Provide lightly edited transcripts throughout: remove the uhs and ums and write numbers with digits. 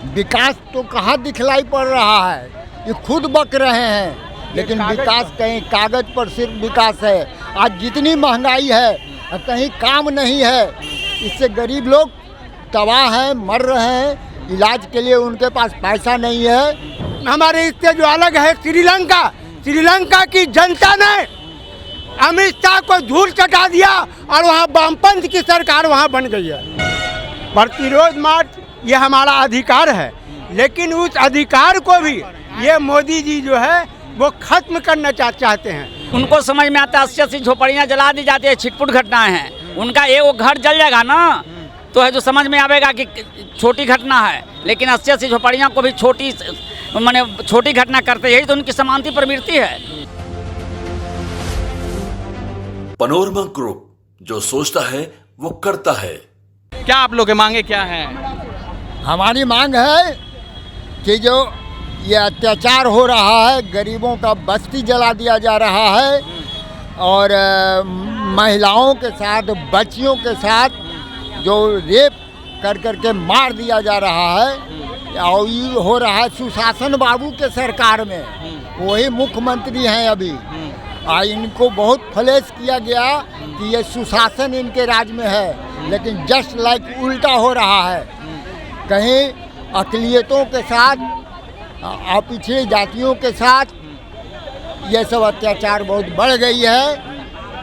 विकास तो कहाँ दिखलाई पड़ रहा है, ये खुद बक रहे हैं। लेकिन विकास कहीं कागज पर सिर्फ विकास है। आज जितनी महंगाई है कहीं काम नहीं है, इससे गरीब लोग तबाह हैं, मर रहे हैं, इलाज के लिए उनके पास पैसा नहीं है। हमारे इससे जो अलग है श्रीलंका की जनता ने अमित शाह को धूल चटा दिया और वहाँ वामपंथ की सरकार वहाँ बन गई है। प्रतिरोध मार्च ये हमारा अधिकार है, लेकिन उस अधिकार को भी ये मोदी जी जो है वो खत्म करना चाहते हैं। उनको समझ में आता है 80 झोपड़ियाँ जला दी जाती है, छिटपुट घटनाएं हैं। उनका एक वो घर जल जाएगा ना तो है जो समझ में आवेगा कि छोटी घटना है, लेकिन 80 झोपड़ियाँ को भी छोटी घटना करते, यही तो उनकी समांति प्रवृत्ति है। पनोरमा ग्रुप, जो सोचता है वो करता है। क्या आप लोग के मांगे क्या हैं? हमारी मांग है कि जो ये अत्याचार हो रहा है, गरीबों का बस्ती जला दिया जा रहा है और महिलाओं के साथ, बच्चियों के साथ जो रेप कर के मार दिया जा रहा है, और ये हो रहा है सुशासन बाबू के सरकार में। वही मुख्यमंत्री हैं अभी। इनको बहुत फ्लैश किया गया कि ये सुशासन इनके राज में है, लेकिन जस्ट लाइक उल्टा हो रहा है। कहीं अक़लियतों के साथ और पिछड़ी जातियों के साथ ये सब अत्याचार बहुत बढ़ गई है।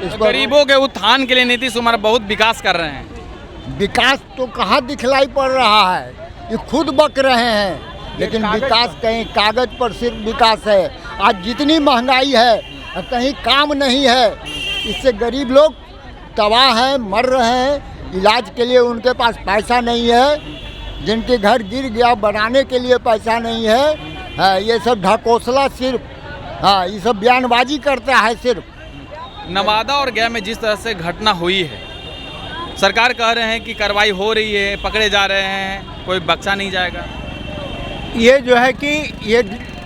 इस पर गरीबों के उत्थान के लिए नीतीश कुमार बहुत विकास कर रहे हैं। विकास तो कहाँ दिखलाई पड़ रहा है, ये खुद बक रहे हैं। लेकिन विकास कहीं कागज पर सिर्फ विकास है। आज जितनी महंगाई है कहीं काम नहीं है, इससे गरीब लोग तबाह हैं, मर रहे हैं, इलाज के लिए उनके पास पैसा नहीं है। जिनके घर गिर गया बनाने के लिए पैसा नहीं है। ये सब ढकोसला सिर्फ, ये सब बयानबाजी करता है सिर्फ। नवादा और गया में जिस तरह से घटना हुई है, सरकार कह रहे हैं कि कार्रवाई हो रही है, पकड़े जा रहे हैं, कोई बख्शा नहीं जाएगा। ये जो है कि ये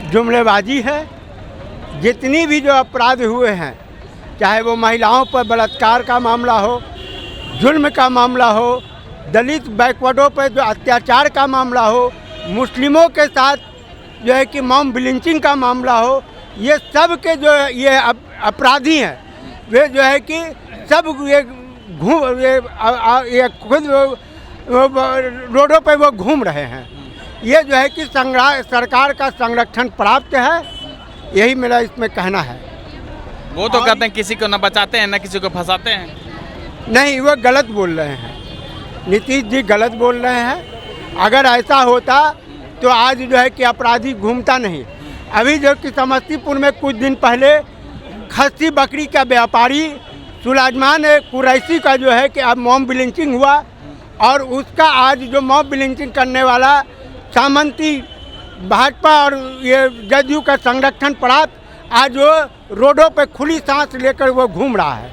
जुमलेबाजी है। जितनी भी जो अपराध हुए हैं, चाहे वो महिलाओं पर बलात्कार का मामला हो, जुल्म का मामला हो, दलित बैकवर्डों पर जो अत्याचार का मामला हो, मुस्लिमों के साथ जो है कि मॉब लिंचिंग का मामला हो, ये सब के जो ये अपराधी हैं वे जो है कि सब ये खुद रोडों पे वो घूम रहे हैं। ये जो है कि सरकार का संरक्षण प्राप्त है, यही मेरा इसमें कहना है। वो तो कहते हैं किसी को न बचाते हैं न किसी को फंसाते हैं। नहीं, वो गलत बोल रहे हैं, नीतीश जी गलत बोल रहे हैं। अगर ऐसा होता तो आज जो है कि अपराधी घूमता नहीं। अभी जो कि समस्तीपुर में कुछ दिन पहले खस्सी बकरी का व्यापारी सुलेमान कुरैशी का जो है कि अब मॉब लिंचिंग हुआ, और उसका आज जो मॉब लिंचिंग करने वाला सामंती भाजपा और ये जदयू का संरक्षण प्राप्त आज वो रोडों पे खुली सांस लेकर वो घूम रहा है।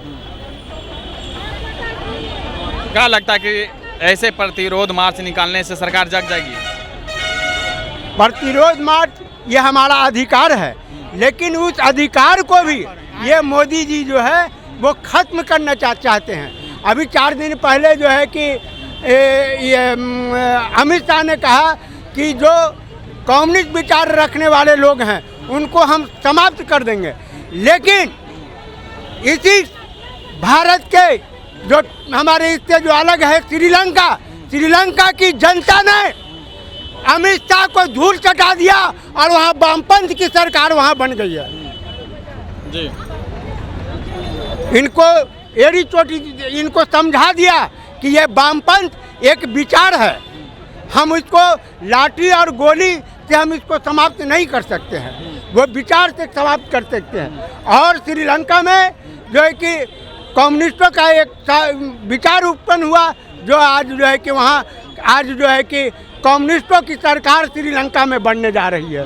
क्या लगता है कि ऐसे प्रतिरोध मार्च निकालने से सरकार जग जाएगी? प्रतिरोध मार्च ये हमारा अधिकार है, लेकिन उस अधिकार को भी ये मोदी जी जो है वो खत्म करना चाहते हैं। अभी 4 दिन पहले जो है कि अमित शाह ने कहा कि जो कम्युनिस्ट विचार रखने वाले लोग हैं उनको हम समाप्त कर देंगे, लेकिन इसी भारत के जो हमारे इससे जो अलग है श्रीलंका की जनता ने अमित शाह को धूल चटा दिया और वहाँ वामपंथ की सरकार वहाँ बन गई है जी। इनको समझा दिया कि ये वामपंथ एक विचार है, हम इसको लाठी और गोली से हम इसको समाप्त नहीं कर सकते हैं, वो विचार से समाप्त कर सकते हैं। और श्रीलंका में जो है कि कम्युनिस्टों का एक विचार उत्पन्न हुआ, जो आज जो है कि वहाँ आज जो है कि कम्युनिस्टों की सरकार श्रीलंका में बनने जा रही है।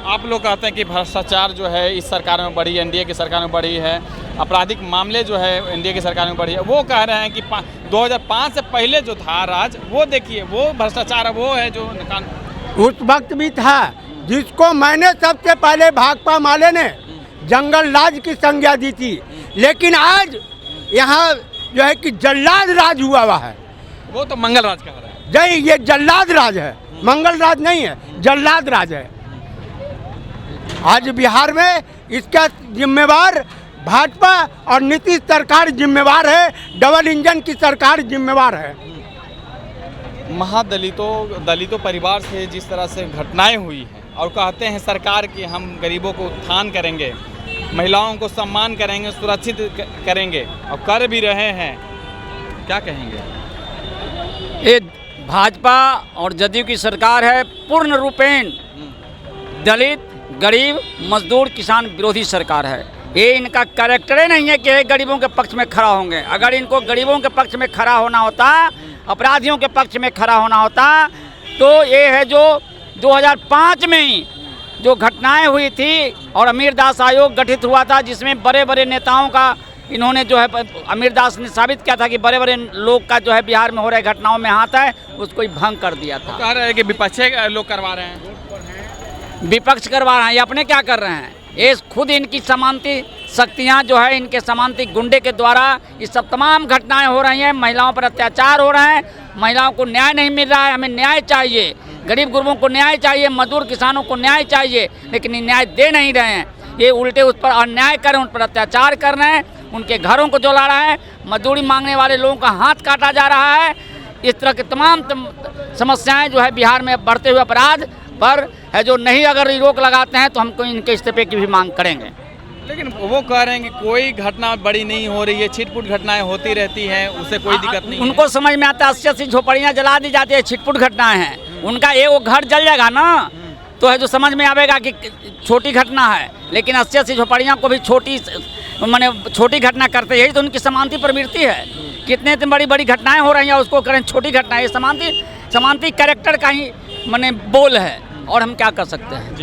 आप लोग कहते हैं कि भ्रष्टाचार जो है इस सरकार में बढ़ी है, एनडीए की सरकार में बढ़ी है, आपराधिक मामले जो है एनडीए की सरकार में बढ़ी है। वो कह रहे हैं कि 2005 से पहले जो था राज, वो देखिए वो भ्रष्टाचार वो है जो उस वक्त भी था, जिसको मैंने सबसे पहले भाकपा माले ने जंगल राज की संज्ञा दी थी, लेकिन आज यहाँ जो है कि जल्लाद राज हुआ है। वो तो मंगल राज कह रहा है। ये जल्लाद राज है। मंगल राज नहीं है, जल्लाद राज है। आज बिहार में इसका जिम्मेवार भाजपा और नीतीश सरकार जिम्मेवार है, डबल इंजन की सरकार जिम्मेवार है। दलितों परिवार से जिस तरह से घटनाएं हुई हैं और कहते हैं सरकार कि हम गरीबों को उत्थान करेंगे, महिलाओं को सम्मान करेंगे, सुरक्षित करेंगे और कर भी रहे हैं, क्या कहेंगे? ये भाजपा और जदयू की सरकार है, पूर्ण रूपेण दलित, गरीब, मजदूर, किसान विरोधी सरकार है। ये इनका कैरेक्टर ही नहीं है कि गरीबों के पक्ष में खड़ा होंगे। अगर इनको गरीबों के पक्ष में खड़ा होना होता, अपराधियों के पक्ष में खड़ा होना होता, तो ये है जो 2005 में ही जो घटनाएं हुई थी और अमीर दास आयोग गठित हुआ था, जिसमें बड़े बड़े नेताओं का इन्होंने जो है, अमीर दास ने साबित किया था कि बड़े बड़े लोग का जो है बिहार में हो रहे घटनाओं में हाथ है, उसको ही भंग कर दिया था। कह रहे हैं कि विपक्ष लोग करवा रहे हैं, विपक्ष करवा रहे हैं, ये अपने क्या कर रहे हैं? ये खुद इनकी समांती शक्तियां जो है, इनके समांती गुंडे के द्वारा ये सब तमाम घटनाएं हो रही हैं। महिलाओं पर अत्याचार हो रहे हैं, महिलाओं को न्याय नहीं मिल रहा है। हमें न्याय चाहिए, गरीब गुरबों को न्याय चाहिए, मजदूर किसानों को न्याय चाहिए, लेकिन ये न्याय दे नहीं रहे हैं। ये उल्टे उस पर अन्याय कर रहे हैं, उन पर अत्याचार कर रहे हैं, उनके घरों को जला रहा है, मजदूरी मांगने वाले लोगों का हाथ काटा जा रहा है। इस तरह के तमाम समस्याएं जो है बिहार में बढ़ते हुए अपराध पर है, जो नहीं अगर रोक लगाते हैं तो हमको इनके इस्तीफे की भी मांग करेंगे। लेकिन वो कह रहे हैं कि कोई घटना बड़ी नहीं हो रही है, छिटपुट घटनाएं होती रहती हैं, उससे कोई दिक्कत नहीं उनको समझ में आता है 80-80 झोपड़ियाँ जला दी जाती है, छिटपुट घटनाएं हैं। उनका एक वो घर जल जाएगा ना, तो है जो समझ में आवेगा कि छोटी घटना है, लेकिन 80-80 झोपड़ियाँ को भी छोटी घटना करते, यही तो उनकी समांती प्रवृत्ति है। कितने इतनी बड़ी बड़ी घटनाएं हो रही हैं, उसको करें छोटी घटना, ये समांती कैरेक्टर का ही बोल है, और हम क्या कर सकते हैं।